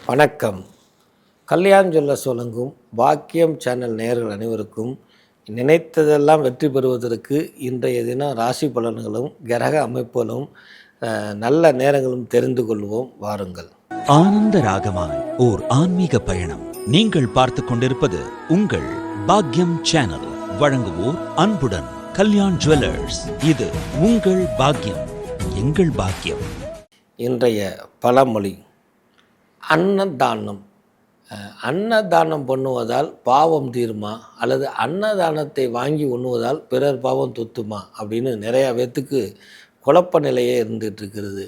வணக்கம். கல்யாண் ஜுவல்லர்ஸ் வழங்கும் பாக்கியம் சேனல் நேயர்கள் அனைவருக்கும் நினைத்ததெல்லாம் வெற்றி பெறுவதற்கு இன்றைய தினம் ராசி பலன்களும் கிரக அமைப்புகளும் நல்ல நேரங்களும் தெரிந்து கொள்வோம். வாருங்கள். ஆனந்த ராகமாய் ஓர் ஆன்மீக பயணம். நீங்கள் பார்த்து கொண்டிருப்பது உங்கள் பாக்கியம் சேனல். வழங்குவோர் அன்புடன் கல்யாண் ஜுவல்லர்ஸ். இது உங்கள் பாக்கியம், எங்கள் பாக்கியம். இன்றைய பழமொழி அன்னதானம். அன்னதானம் பண்ணுவதால் பாவம் தீருமா அல்லது அன்னதானத்தை வாங்கி உண்ணுவதால் பிறர் பாவம் தொத்துமா அப்படின்னு நிறையா பேர்த்துக்கு குழப்ப நிலையே இருந்துகிட்டு இருக்கிறது.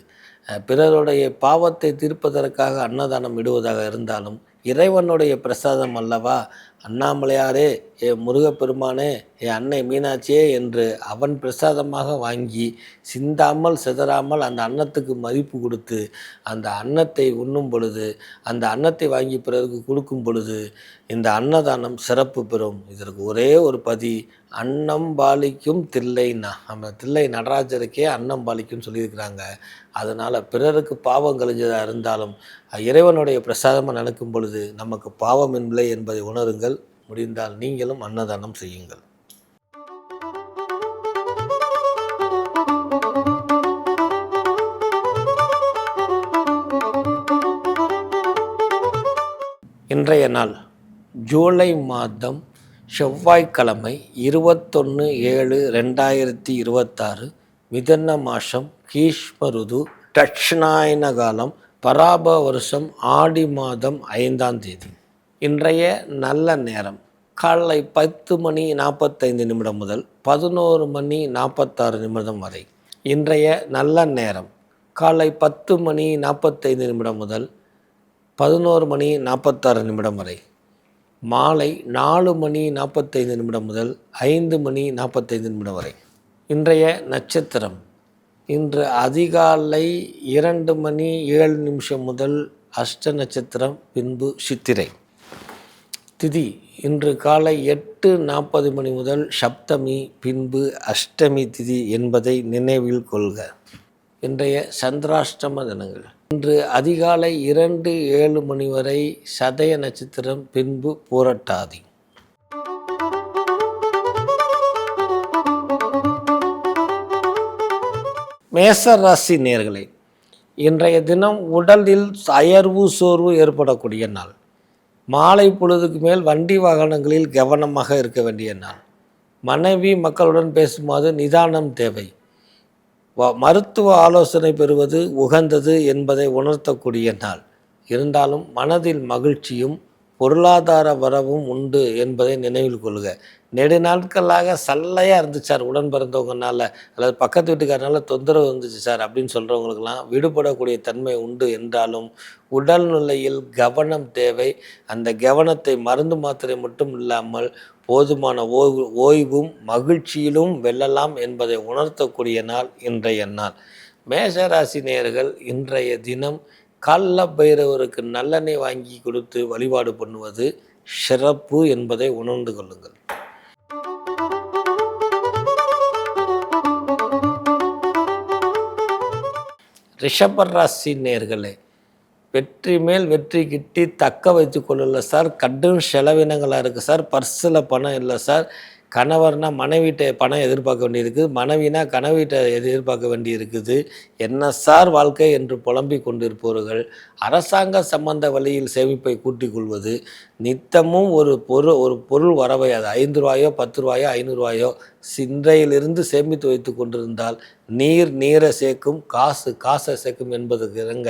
பிறருடைய பாவத்தை தீர்ப்பதற்காக அன்னதானம் இடுவதாக இருந்தாலும் இறைவனுடைய பிரசாதம் அல்லவா, அண்ணாமலையாரே, முருகப்பெருமானே, என் அன்னை மீனாட்சியே என்று அவன் பிரசாதமாக வாங்கி சிந்தாமல் சிதறாமல் அந்த அன்னத்துக்கு மதிப்பு கொடுத்து அந்த அன்னத்தை உண்ணும் பொழுது, அந்த அன்னத்தை வாங்கி பிறருக்கு கொடுக்கும் பொழுது இந்த அன்னதானம் சிறப்பு பெறும். இதற்கு ஒரே ஒரு பதி, அன்னம் பாலிக்கும் தில்லைன்னா, நம்ம தில்லை நடராஜருக்கே அன்னம் பாலிக்கும்னு சொல்லியிருக்கிறாங்க. அதனால் பிறருக்கு பாவம் கழிஞ்சதாக இருந்தாலும் இறைவனுடைய பிரசாதமாக நடக்கும் பொழுது நமக்கு பாவம் இல்லை என்பதை உணருங்கள். முடிந்தால் நீங்களும் அன்னதானம் செய்யுங்கள். இன்றைய நாள் ஜூலை மாதம் செவ்வாய்க்கிழமை 21/7/2026 மிதன மாதம் கீஷ்ம ருது தட்சிணாயன காலம் பராப வருஷம் ஆடி மாதம் 5ஆம் தேதி. இன்றைய நல்ல நேரம் காலை 10:45 முதல் 11:46 வரை. இன்றைய நல்ல நேரம் காலை 10:45 முதல் 11:46 வரை. மாலை 4:45 முதல் 5:45 வரை. இன்றைய நட்சத்திரம் இன்று அதிகாலை 2:07 முதல் அஷ்ட நட்சத்திரம், பின்பு சித்திரை. திதி இன்று காலை 8:40 முதல் சப்தமி, பின்பு அஷ்டமி திதி என்பதை நினைவில் கொள்க. இன்றைய சந்திராஷ்டம தினங்கள் இன்று அதிகாலை 2:07 வரை சதய நட்சத்திரம், பின்பு பூரட்டாதி. மேச ராசி நேயர்களே, இன்றைய தினம் உடலில் அயர்வு சோர்வு ஏற்படக்கூடிய நாள். மாலை பொழுதுக்கு மேல் வண்டி வாகனங்களில் கவனமாக இருக்க வேண்டிய நாள். மனைவி மக்களுடன் பேசும்போது நிதானம் தேவை. மருத்துவ ஆலோசனை பெறுவது உகந்தது என்பதை உணர்த்தக்கூடிய நாள். இருந்தாலும் மனதில் மகிழ்ச்சியும் பொருளாதார வரவும் உண்டு என்பதை நினைவில் கொள்க. நெடுநாட்களாக சல்லையாக இருந்துச்சு சார், உடன் பிறந்தவங்கனால அல்லது பக்கத்து வீட்டுக்காரனால தொந்தரவு இருந்துச்சு சார் அப்படின்னு சொல்கிறவங்களுக்கெல்லாம் விடுபடக்கூடிய தன்மை உண்டு. என்றாலும் உடல்நிலையில் கவனம் தேவை. அந்த கவனத்தை மருந்து மாத்திரை மட்டும் இல்லாமல் போதுமான ஓய்வும் மகிழ்ச்சியிலும் வெல்லலாம் என்பதை உணர்த்தக்கூடிய நாள் இன்றைய நாள். மேஷராசி நேயர்கள் இன்றைய தினம் கால பைரவருக்கு நல்லெண்ணெய் வாங்கி கொடுத்து வழிபாடு பண்ணுவது சிறப்பு என்பதை உணர்ந்து கொள்ளுங்கள். ரிஷப ராசி நேயர்களே, வெற்றி மேல் வெற்றி கிட்டி தக்க வைத்து கொள்ளல சார். கடும் செலவினங்களாக இருக்குது சார். பர்ஸில் பணம் இல்லை சார். கணவர்னா மனைவிட்ட பணம் எதிர்பார்க்க வேண்டியிருக்குது, மனைவினா கணவிட்ட எதிர்பார்க்க வேண்டியிருக்குது. என்ன சார் வாழ்க்கை என்று புலம்பிக் கொண்டிருப்பவர்கள் அரசாங்க சம்பந்த வழியில் சேமிப்பை கூட்டிக் கொள்வது, நித்தமும் ஒரு பொருள் வரவை, அது 5 ரூபாயோ 10 ரூபாயோ 500 ரூபாயோ சிந்தையிலிருந்து சேமித்து வைத்து கொண்டிருந்தால் நீரை சேர்க்கும், காசை சேர்க்கும் என்பதற்கு இறங்க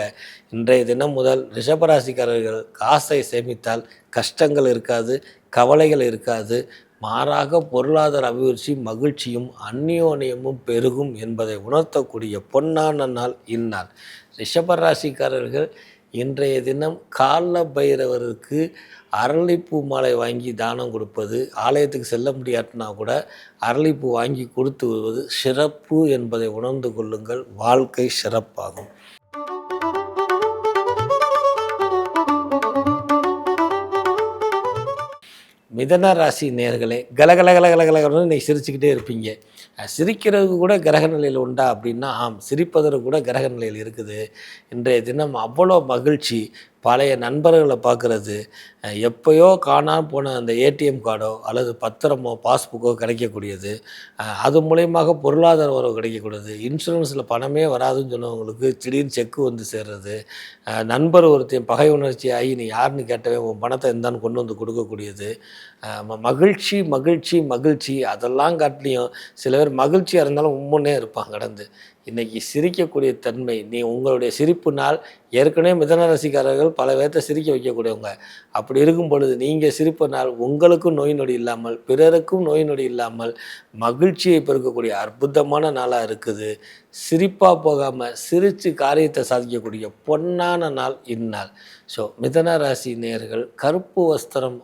இன்றைய தினம் முதல் ரிஷபராசிக்காரர்கள் காசை சேமித்தால் கஷ்டங்கள் இருக்காது, கவலைகள் இருக்காது. மாறாக பொருளாதார அபிவிருத்தி, மகிழ்ச்சியும் அந்யோன்யமும் பெருகும் என்பதை உணர்த்தக்கூடிய பொன்னான நாள் இந்நாள். ரிஷபராசிக்காரர்கள் இன்றைய தினம் கால பைரவருக்கு அரளிப்பூ மாலை வாங்கி தானம் கொடுப்பது, ஆலயத்துக்கு செல்ல முடியாட்டினா கூட அரளிப்பூ வாங்கி கொடுத்து வருவது சிறப்பு என்பதை உணர்ந்து கொள்ளுங்கள். வாழ்க்கை சிறப்பாகும். மிதன ராசி நேயர்களே, கலகலகலகலகலன்னு நீங்கள் சிரிச்சுக்கிட்டே இருப்பீங்க. சிரிக்கிறதுக்கு கூட கிரக நிலையில் உண்டா அப்படின்னா ஆம், சிரிப்பதற்கு கூட கிரக நிலையில் இருக்குது. இன்றைய தினம் அவ்வளோ மகிழ்ச்சி. பழைய நண்பர்களை பார்க்குறது, எப்பயோ காணாம போன அந்த ஏடிஎம் கார்டோ அல்லது பத்திரமோ பாஸ்புக்கோ கிடைக்கக்கூடியது, அது மூலியமாக பொருளாதார உறவு கிடைக்கக்கூடியது, இன்சூரன்ஸில் பணமே வராதுன்னு சொன்னவங்களுக்கு திடீர்னு செக்கு வந்து சேர்றது, நண்பர் ஒருத்தன் பகை உணர்ச்சி ஆகி நீ யாருன்னு கேட்டவே உன் பணத்தை இருந்தான்னு கொண்டு வந்து கொடுக்கக்கூடியது, மகிழ்ச்சி மகிழ்ச்சி மகிழ்ச்சி அதெல்லாம் காட்டிலையும் சில பேர் மகிழ்ச்சியாக இருந்தாலும் உம்முன்னே இருப்பாங்க கடந்து. இன்றைக்கி சிரிக்கக்கூடிய தன்மை, நீ உங்களுடைய சிரிப்புனால் ஏற்கனவே மிதன ராசிக்காரர்கள் பல பேர்த்த சிரிக்க வைக்கக்கூடியவங்க. அப்படி இருக்கும் பொழுது நீங்கள் சிரிப்பினால் உங்களுக்கும் நோய் நொடி இல்லாமல் பிறருக்கும் நோய் நொடி இல்லாமல் மகிழ்ச்சியை பெருக்கக்கூடிய அற்புதமான நாளாக இருக்குது. சிரிப்பாக போகாமல் சிரித்து காரியத்தை சாதிக்கக்கூடிய பொன்னான நாள் இந்நாள். ஸோ மிதன ராசி நேயர்கள் கருப்பு வஸ்திரம்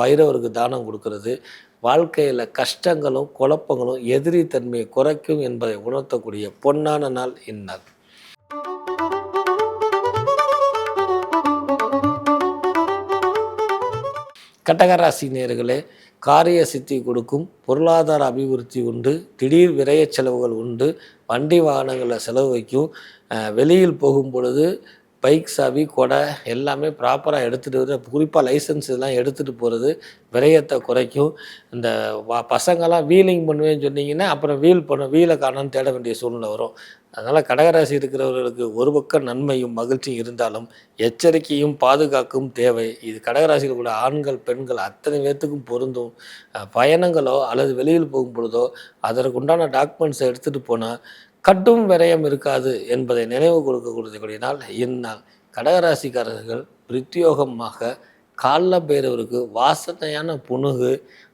பைரவருக்கு தானம் கொடுக்கறது வாழ்க்கையில் கஷ்டங்களும் குழப்பங்களும் எதிரி தன்மையை குறைக்கும் என்பதை உணர்த்தக்கூடிய பொன்னான நாள் இந்நாள். கடகராசி நேயர்களே, காரிய சித்தி கொடுக்கும், பொருளாதார அபிவிருத்தி உண்டு, திடீர் விரய செலவுகள் உண்டு, வண்டி வாகனங்களில் செலவு வைக்கும், வெளியில் போகும் பொழுது பைக் சாவி கொடை எல்லாமே ப்ராப்பராக எடுத்துகிட்டு வந்து குறிப்பாக லைசன்ஸ் இதெல்லாம் எடுத்துகிட்டு போகிறது விரயத்தை குறைக்கும். இந்த பசங்கள்லாம் வீலிங் பண்ணுவேன்னு சொன்னீங்கன்னா அப்புறம் வீலை காணான்னு தேட வேண்டிய சூழ்நிலை வரும். அதனால் கடகராசி இருக்கிறவர்களுக்கு ஒரு பக்கம் நன்மையும் மகிழ்ச்சியும் இருந்தாலும் எச்சரிக்கையும் பாதுகாக்கும் தேவை. இது கடகராசியில் கூட ஆண்கள் பெண்கள் அத்தனை பேர்த்துக்கும் பொருந்தும். பயணங்களோ அல்லது வெளியில் போகும் பொழுதோ அதற்கு உண்டான டாக்குமெண்ட்ஸை எடுத்துகிட்டு போனால் கட்டும் விரயம் இருக்காது என்பதை நினைவு கொடுக்கக்கூடிய நாள் இந்நாள். கடகராசிக்காரர்கள் பிரத்யோகமாக கால பைரவருக்கு வாசனையான புனுகு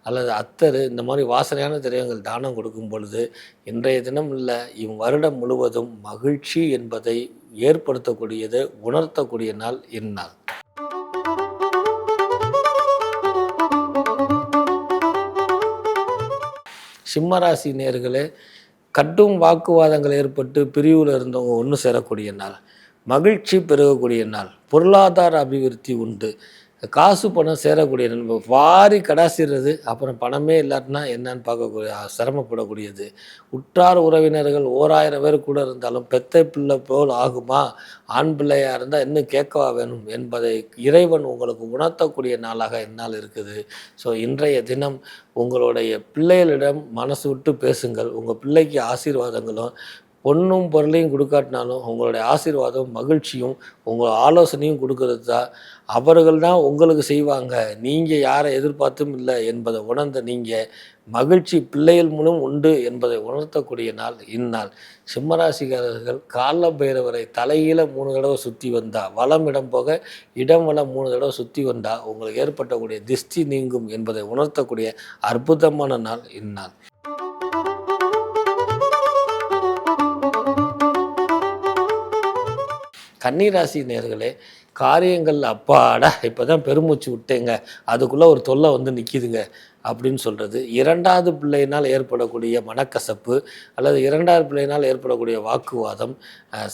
அல்லது அத்தர் இந்த மாதிரி வாசனையான திரவியங்கள் தானம் கொடுக்கும் பொழுது இன்றைய தினம் இல்லை வருடம் முழுவதும் மகிழ்ச்சி என்பதை ஏற்படுத்தக்கூடியது உணர்த்தக்கூடிய நாள் இந்நாள். சிம்மராசி நேயர்களே, கட்டும் வாக்குவாதங்கள் ஏற்பட்டு பிரிவில் இருந்தவங்க ஒன்று சேரக்கூடிய நாள், மகிழ்ச்சி பெருகக்கூடிய நாள், பொருளாதார அபிவிருத்தி உண்டு, காசு பணம் சேரக்கூடிய நண்பர் வாரி கடாசிடுறது, அப்புறம் பணமே இல்லாட்டினா என்னன்னு பார்க்கக்கூடிய சிரமப்படக்கூடியது, உற்றார் உறவினர்கள் 1000 பேர் கூட இருந்தாலும் பெத்தை பிள்ளை போல் ஆகுமா, ஆண் பிள்ளையாக இருந்தால் இன்னும் கேட்கவா வேணும் என்பதை இறைவன் உங்களுக்கு உணர்த்தக்கூடிய நாளாக என்னால் இருக்குது. ஸோ இன்றைய தினம் உங்களுடைய பிள்ளைகளிடம் மனசு விட்டு பேசுங்கள். உங்கள் பிள்ளைக்கு ஆசீர்வாதங்களும் பொண்ணும் பொருளையும் கொடுக்காட்டினாலும் உங்களுடைய ஆசீர்வாதம் மகிழ்ச்சியும் உங்கள் ஆலோசனையும் கொடுக்கறது தான். அவர்கள் தான் உங்களுக்கு செய்வாங்க, நீங்கள் யாரை எதிர்பார்த்தும் இல்லை என்பதை உணர்ந்த நீங்கள் மகிழ்ச்சி பிள்ளைகள் மூலம் உண்டு என்பதை உணர்த்தக்கூடிய நாள் இந்நாள். சிம்மராசிக்காரர்கள் கால பைரவரை தலையில 3 தடவை சுற்றி வந்தால், வலம் இடம் போக இடம் வளம் 3 தடவை சுற்றி வந்தால் உங்களுக்கு ஏற்பட்டக்கூடிய திஷ்டி நீங்கும் என்பதை உணர்த்தக்கூடிய அற்புதமான நாள் இந்நாள். கன்னிராசி நேயர்களே, காரியங்கள் அப்பாடா இப்போ தான் பெருமூச்சு விட்டேங்க, அதுக்குள்ளே ஒரு தொல்லை வந்து நிற்கிதுங்க அப்படின்னு சொல்கிறது, 2வது பிள்ளையினால் ஏற்படக்கூடிய மனக்கசப்பு அல்லது 2வது பிள்ளையினால் ஏற்படக்கூடிய வாக்குவாதம்,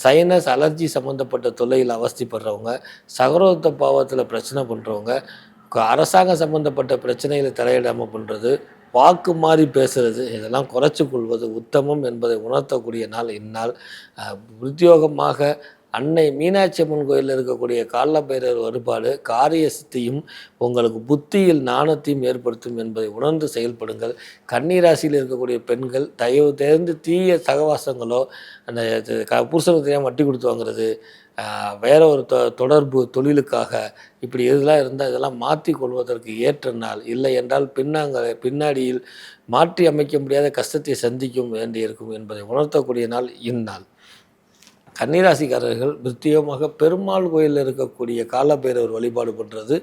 சைனஸ் அலர்ஜி சம்மந்தப்பட்ட தொல்லையில் அவஸ்திப்படுறவங்க, சகரோத்த பாவத்தில் பிரச்சனை பண்ணுறவங்க, அரசாங்க சம்மந்தப்பட்ட பிரச்சனைகளை தலையிடாமல் பண்ணுறது, வாக்கு மாறி பேசுகிறது, இதெல்லாம் குறைச்சி கொள்வது உத்தமம் என்பதை உணர்த்தக்கூடிய நாள் இந்நாள். உத்தியோகமாக அன்னை மீனாட்சி அம்மன் கோயிலில் இருக்கக்கூடிய கால பைரவர் வழிபாடு காரிய சித்தியும் உங்களுக்கு புத்தியில் நாணத்தையும் ஏற்படுத்தும் என்பதை உணர்ந்து செயல்படுங்கள். கன்னிராசியில் இருக்கக்கூடிய பெண்கள் தயவு தேர்ந்து தீய சகவாசங்களோ அந்த புருஷனுக்கு தெரியாமல் வட்டி கொடுத்து வாங்குறது, வேற ஒரு தொடர்பு தொழிலுக்காக இப்படி இதெல்லாம் இருந்தால் இதெல்லாம் மாற்றி கொள்வதற்கு ஏற்ற நாள். இல்லை என்றால் பின்னாடியில் மாற்றி அமைக்க முடியாத கஷ்டத்தை சந்திக்கும் வேண்டியிருக்கும் என்பதை உணர்த்தக்கூடிய நாள் இந்நாள். கன்னிராசிக்காரர்கள் பிரத்யேகமாக பெருமாள் கோயிலில் இருக்கக்கூடிய காலபைரவர் வழிபாடு பண்ணுறது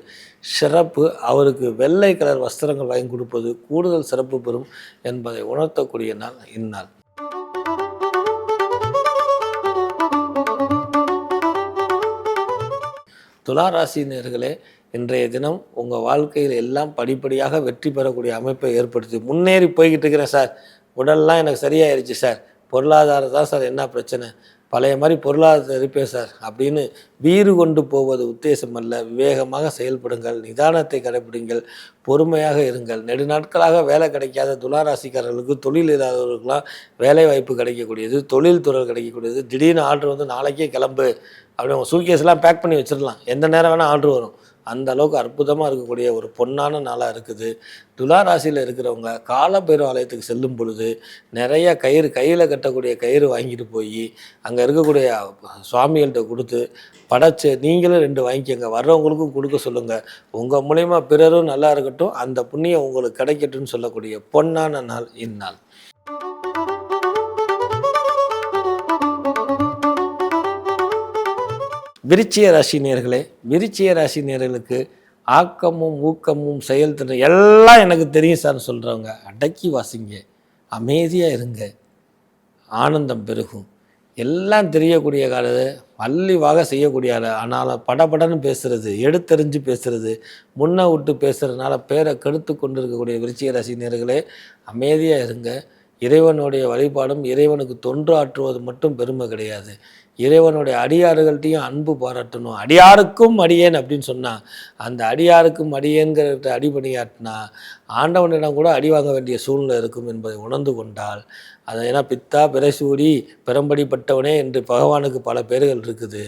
சிறப்பு. அவருக்கு வெள்ளை கலர் வஸ்திரங்கள் வாங்கி கொடுப்பது கூடுதல் சிறப்பு பெறும் என்பதை உணர்த்தக்கூடிய நாள் இந்நாள். துளாராசினியர்களே, இன்றைய தினம் உங்கள் வாழ்க்கையில் எல்லாம் படிப்படியாக வெற்றி பெறக்கூடிய அமைப்பை ஏற்படுத்தி முன்னேறி போய்கிட்டு இருக்கிறேன் சார், உடல்லாம் எனக்கு சரியாயிருச்சு சார், பொருளாதாரம் தான் சார் என்ன பிரச்சனை, பழைய மாதிரி பொருளாதாரத்தை இருப்பேன் சார் அப்படின்னு வீறு கொண்டு போவது உத்தேசம் அல்ல. விவேகமாக செயல்படுங்கள், நிதானத்தை கடைபிடிங்கள், பொறுமையாக இருங்கள். நெடுநாட்களாக வேலை கிடைக்காத துளாராசிக்காரர்களுக்கு, தொழில் இல்லாதவர்களுக்கெல்லாம் வேலை வாய்ப்பு கிடைக்கக்கூடியது, தொழில் துறை கிடைக்கக்கூடியது. திடீர்னு ஆர்டர் வந்து நாளைக்கே கிளம்பு அப்படி அவங்க சூட்கேஸ்லாம் பேக் பண்ணி வச்சிடலாம், எந்த நேரம் வேணால் ஆர்டர் வரும். அந்த அளவுக்கு அற்புதமாக இருக்கக்கூடிய ஒரு பொன்னான நாளாக இருக்குது. துலா ராசியில் இருக்கிறவங்க காலபைரவ ஆலயத்துக்கு செல்லும் பொழுது நிறைய கயிறு, கையில் கட்டக்கூடிய கயிறு வாங்கிட்டு போய் அங்கே இருக்கக்கூடிய சுவாமிகள்கிட்ட கொடுத்து படைச்சு நீங்களும் 2 வாங்கிக்கோங்க, வர்றவங்களுக்கும் கொடுக்க சொல்லுங்கள். உங்கள் மூலயமா பிறரும் நல்லா இருக்கட்டும், அந்த புண்ணியம் உங்களுக்கு கிடைக்கட்டும்னு சொல்லக்கூடிய பொன்னான நாள் இந்நாள். விருச்சிக ராசி நேயர்களே, விருச்சிக ராசி நேயர்களுக்கு ஆக்கமும் ஊக்கமும் செயல்திறன் எல்லாம் எனக்கு தெரியும் சார்னு சொல்கிறவங்க அடக்கி வாசிங்க, அமைதியாக இருங்க, ஆனந்தம் பெருகும். எல்லாம் தெரியக்கூடிய காலது வள்ளிவாக செய்யக்கூடிய ஆள், ஆனாலும் படபடன்னு பேசுகிறது, எடுத்தெறிஞ்சு பேசுகிறது, முன்ன விட்டு பேசுகிறதுனால பேரை கெடுத்து கொண்டு இருக்கக்கூடிய விருச்சிக ராசி நேயர்களே அமைதியாக இருங்க. இறைவனுடைய வழிபாடும் இறைவனுக்கு தொன்று ஆற்றுவது மட்டும் பெருமை கிடையாது. இறைவனுடைய அடியார்கள்ட்டையும் அன்பு பாராட்டணும். அடியாருக்கும் அடியேன் அப்படின்னு சொன்னால் அந்த அடியாருக்கும் அடியேன்கிற அடிபணியாட்டினா ஆண்டவனிடம் கூட அடி வாங்க வேண்டிய சூழ்நிலை இருக்கும் என்பதை உணர்ந்து கொண்டால் அதை, ஏன்னா பித்தா பிறைசூடி பெரம்படிப்பட்டவனே என்று பகவானுக்கு பல பேர்கள் இருக்குது.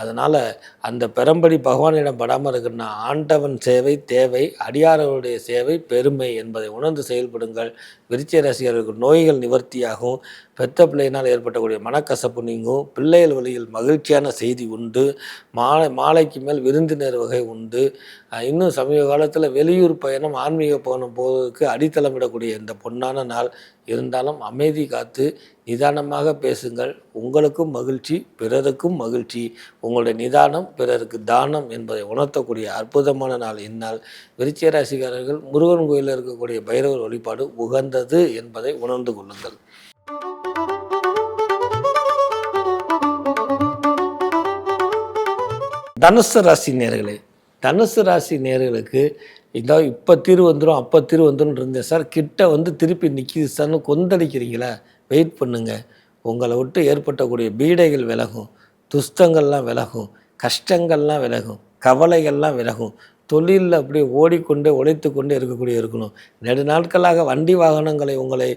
அதனால் அந்த பெரம்படி பகவானிடம் படாமல் இருக்குன்னா ஆண்டவன் சேவை தேவை, அடியார்களுடைய சேவை பெருமை என்பதை உணர்ந்து செயல்படுங்கள். விருச்சிக ராசிகளுக்கு நோய்கள் நிவர்த்தியாகும், பெத்த பிள்ளையினால் ஏற்பட்டக்கூடிய மனக்கசப்பு நீங்கும், பிள்ளைகள் வழியில் மகிழ்ச்சியான செய்தி உண்டு, மாலைக்கு மேல் விருந்தினர் வகை உண்டு. இன்னும் சமீப காலத்தில் வெளியூர் பயணம், ஆன்மீக பயணம் போவதற்கு அடித்தளமிடக்கூடிய இந்த பொன்னான நாள். இருந்தாலும் அமைதி காத்து நிதானமாக பேசுங்கள். உங்களுக்கும் மகிழ்ச்சி, பிறருக்கும் மகிழ்ச்சி. உங்களுடைய நிதானம் பிறருக்கு தானம் என்பதை உணர்த்தக்கூடிய அற்புதமான நாள் இந்நாள். விருச்சிக ராசிக்காரர்கள் முருகன் கோயிலில் இருக்கக்கூடிய பைரவர் வழிபாடு உகந்தது என்பதை உணர்ந்து கொள்ளுங்கள். தனுசு ராசி நேயர்களே, தனுசு ராசி நேயர்களுக்கு இதோ இப்போ தீர்வு வந்துடும், அப்போ தீர்வு வந்துடும் இருந்தேன் சார், கிட்ட வந்து திருப்பி நிற்கிது சார்னு கொந்தளிக்கிறீங்களா? வெயிட் பண்ணுங்கள். உங்களை விட்டு ஏற்பட்டக்கூடிய பீடைகள் விலகும், துஷ்டங்கள்லாம் விலகும், கஷ்டங்கள்லாம் விலகும், கவலைகள்லாம் விலகும். தொழிலில் அப்படியே ஓடிக்கொண்டே உழைத்து கொண்டே இருக்கணும். நெடுநாட்களாக வண்டி வாகனங்களை உங்களை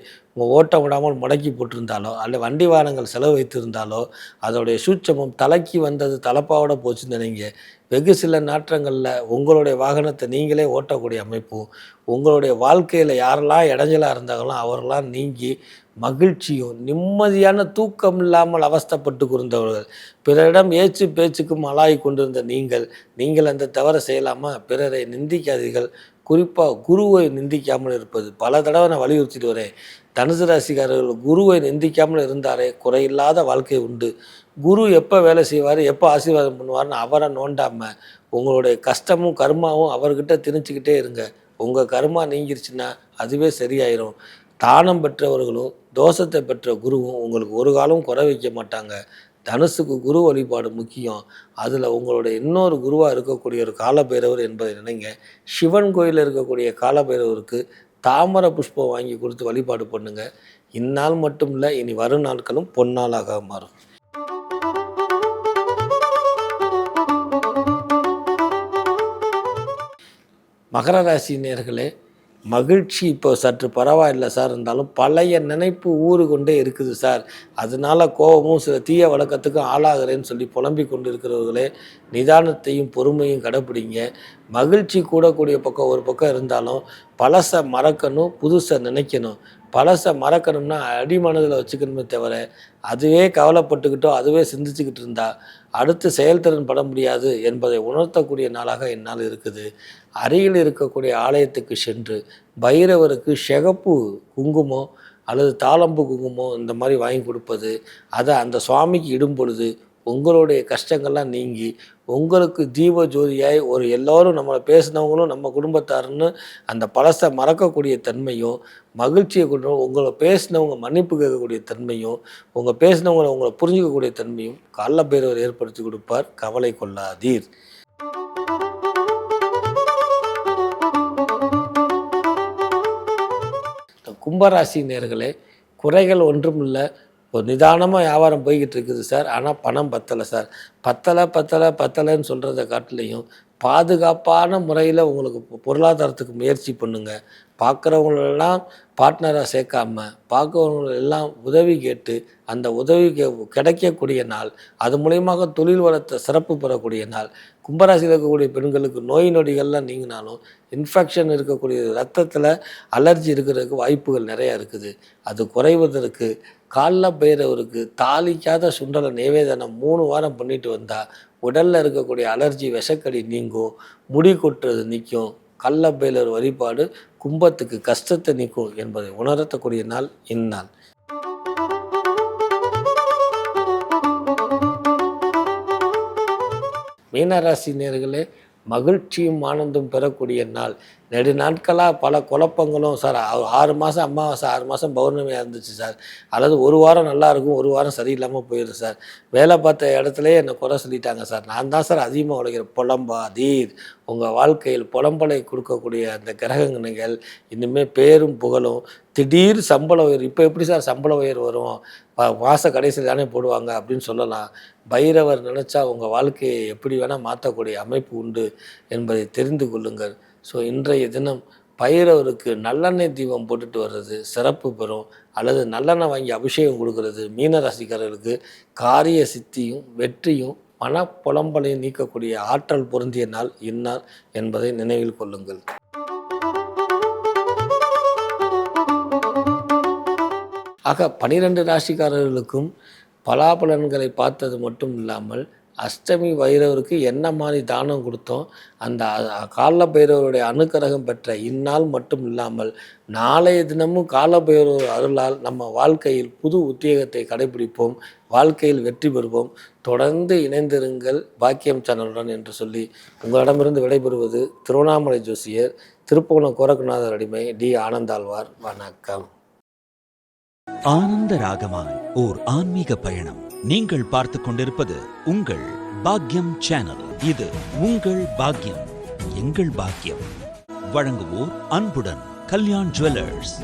ஓட்ட விடாமல் முடக்கி போட்டிருந்தாலோ அல்ல வண்டி வாகனங்கள் செலவு வைத்திருந்தாலோ அதோடைய சூட்சமம் தலைக்கு வந்தது தலப்பாவோட போச்சுன்னு நினைங்க. வெகு சில நாற்றங்களில் உங்களுடைய வாகனத்தை நீங்களே ஓட்டக்கூடிய அமைப்பும், உங்களுடைய வாழ்க்கையில் யாரெல்லாம் இடைஞ்சலாக இருந்தாங்களோ அவரெல்லாம் நீங்கி மகிழ்ச்சியும் நிம்மதியான தூக்கம் இல்லாமல் அவஸ்தைப்பட்டு இருந்தவர்கள், பிறரிடம் ஏச்சு பேச்சுக்கும் ஆளாகி கொண்டிருந்த நீங்கள் அந்த தவறை செய்யலாமா? பிறரை நிந்திக்காதீர்கள். குறிப்பாக குருவை நிந்திக்காமல் இருப்பது. பல தடவை நான் வலியுறுத்திட்டு வரேன். தனுசு ராசிக்காரர்கள் குருவை நிந்திக்காமல் இருந்தாரே குறையில்லாத வாழ்க்கை உண்டு. குரு எப்போ வேலை செய்வார், எப்போ ஆசீர்வாதம் பண்ணுவார்னு அவரை நோண்டாமல் உங்களுடைய கஷ்டமும் கர்மாவும் அவர்கிட்ட திணிச்சிக்கிட்டே இருங்க. உங்கள் கர்மா நீங்கிருச்சுன்னா அதுவே சரியாயிரும். தானம் பெற்றவர்களும் தோஷத்தை பெற்ற குருவும் உங்களுக்கு ஒரு காலம் குறை வைக்க மாட்டாங்க. தனுசுக்கு குரு வழிபாடு முக்கியம். அதில் உங்களுடைய இன்னொரு குருவாக இருக்கக்கூடிய ஒரு காலபைரவர் என்பதை நினைங்க. சிவன் கோயிலில் இருக்கக்கூடிய காலபைரவருக்கு தாமரை புஷ்பம் வாங்கி கொடுத்து வழிபாடு பண்ணுங்கள். இந்நாள் மட்டும் இல்லை, இனி வரும் நாட்களும் பொன்னாளாக மாறும். மகர ராசி நேயர்களே, மகிழ்ச்சி இப்போ சற்று பரவாயில்லை சார், இருந்தாலும் பழைய நினைப்பு ஊறு கொண்டே இருக்குது சார், அதனால கோபமும் சில தீய வழக்கத்துக்கும் ஆளாகிறேன்னு சொல்லி புலம்பிக் கொண்டு இருக்கிறவர்களே, நிதானத்தையும் பொறுமையும் கடைப்பிடிங்க. மகிழ்ச்சி கூடக்கூடிய பக்கம் ஒரு பக்கம் இருந்தாலும் பழசை மறக்கணும், புதுசை நினைக்கணும். பழசை மறக்கணும்னா அடிமனதில் வச்சுக்கணுமே தவிர அதுவே கவலைப்பட்டுக்கிட்டோ அதுவே சிந்திச்சுக்கிட்டு இருந்தா அடுத்து செயல்திறன் பட முடியாது என்பதை உணர்த்தக்கூடிய நாளாக என்னால் இருக்குது. அருகில் இருக்கக்கூடிய ஆலயத்துக்கு சென்று பைரவருக்கு சிகப்பு குங்குமம் அல்லது தாளம்பு குங்குமம் இந்த மாதிரி வாங்கி கொடுப்பது, அதை அந்த சுவாமிக்கு இடும் பொழுது உங்களுடைய கஷ்டங்கள்லாம் நீங்கி உங்களுக்கு தீப ஜோதியாய் ஒரு எல்லோரும் நம்மளை பேசினவங்களும் நம்ம குடும்பத்தாருன்னு அந்த பழசை மறக்கக்கூடிய தன்மையும், மகிழ்ச்சியை கொண்டு உங்களை பேசினவங்க மன்னிப்பு கேட்கக்கூடிய தன்மையும், உங்கள் உங்களை புரிஞ்சிக்கக்கூடிய தன்மையும் காலபைரவர் ஏற்படுத்தி கொடுப்பார். கவலை கொள்ளாதீர். கும்பராசி நேயர்களே, குறைகள் ஒன்றும் இல்லை. இப்போ நிதானமாக வியாபாரம் போய்கிட்டு இருக்குது சார். ஆனால் பணம் பத்தலை சார். பத்தலைன்னு சொல்கிறத காட்டிலையும் பாதுகாப்பான முறையில் உங்களுக்கு பொருளாதாரத்துக்கு முயற்சி பண்ணுங்க. பார்க்குறவங்களெல்லாம் பார்ட்னராக சேர்க்காம பார்க்குறவங்களெல்லாம் உதவி கேட்டு அந்த உதவி கிடைக்கக்கூடிய நாள், அது மூலியமாக தொழில் வளத்தை சிறப்பு பெறக்கூடிய நாள். கும்பராசியில் இருக்கக்கூடிய பெண்களுக்கு நோய் நொடிகள்லாம் நீங்கினாலும் இன்ஃபெக்ஷன் இருக்கக்கூடிய ரத்தத்தில் அலர்ஜி இருக்கிறதுக்கு வாய்ப்புகள் நிறையா இருக்குது. அது குறைவதற்கு காலைல பைரவருக்கு தாளிக்காத சுண்டலை நைவேதனம் 3 வாரம் பண்ணிட்டு வந்தால் உடலில் இருக்கக்கூடிய அலர்ஜி விஷக்கடி நீங்கும், முடி கொட்டுறது நிற்கும். கள்ள பைரவர் வழிபாடு கும்பத்துக்கு கஷ்டத்தை நீக்கும் என்பதை உணர்த்தக்கூடிய நாள் இந்நாள். மீனராசி நேயர்களே, மகிழ்ச்சியும் ஆனந்தும் பெறக்கூடிய நாள். நெடு நாட்களாக பல குழப்பங்களும் சார். 6 மாதம் அமாவாசை, 6 மாதம் பௌர்ணமியாக இருந்துச்சு சார். அல்லது ஒரு வாரம் நல்லா இருக்கும், ஒரு வாரம் சரியில்லாமல் போயிடும் சார். வேலை பார்த்த இடத்துலையே என்னை குறை சொல்லிட்டாங்க சார். நான் தான் சார் அதிகமாக உழைக்கிறேன். புலம்பாதீர். உங்கள் வாழ்க்கையில் புலம்பலை கொடுக்கக்கூடிய அந்த கிரகங்கள் இனிமேல் பேரும் புகழும் திடீர் சம்பள உயர்வு. இப்போ எப்படி சார் சம்பள உயர்வு வரும்? மாத கடைசியில் தானே போடுவாங்க அப்படின்னு சொல்லலாம். பைரவர் நினச்சா உங்கள் வாழ்க்கையை எப்படி வேணால் மாற்றக்கூடிய அமைப்பு உண்டு என்பதை தெரிந்து கொள்ளுங்கள். ஸோ இன்றைய தினம் பைரவருக்கு நல்லெண்ணெய் தீபம் போட்டுட்டு வர்றது சிறப்பு பெறும். அல்லது நல்லெண்ணெய் வாங்கி அபிஷேகம் கொடுக்கறது மீனராசிக்காரர்களுக்கு காரிய சித்தியும் வெற்றியும் மனப்புலம்பலையும் நீக்கக்கூடிய ஆற்றல் பொருந்திய நாள் இந்நாள் என்பதை நினைவில் கொள்ளுங்கள். ஆக 12 ராசிக்காரர்களுக்கும் பலாபலன்களை பார்த்தது மட்டும் இல்லாமல் அஷ்டமி பைரவருக்கு என்ன மாதிரி தானம் கொடுத்தோம், அந்த கால பைரவருடைய அனுக்கிரகம் பெற்ற இந்நாள் மட்டும் இல்லாமல் நாளைய தினமும் கால பைரவர் அருளால் நம்ம வாழ்க்கையில் புது உத்வேகத்தை கடைபிடிப்போம், வாழ்க்கையில் வெற்றி பெறுவோம். தொடர்ந்து இணைந்திருங்கள் பாக்கியம் சேனலுடன் என்று சொல்லி உங்களிடமிருந்து விடைபெறுவது திருவண்ணாமலை ஜோசியர், திருப்புவனம் கோரக்குநாதர் அடிமை டி. ஆனந்தாழ்வார். வணக்கம். ஆனந்த ராகமாய் ஓர் ஆன்மீக பயணம். நீங்கள் பார்த்து கொண்டிருப்பது உங்கள் பாக்யம் சேனல். இது உங்கள் பாக்யம், எங்கள் பாக்கியம். வழங்குவோர் அன்புடன் கல்யாண் ஜுவல்லர்ஸ்.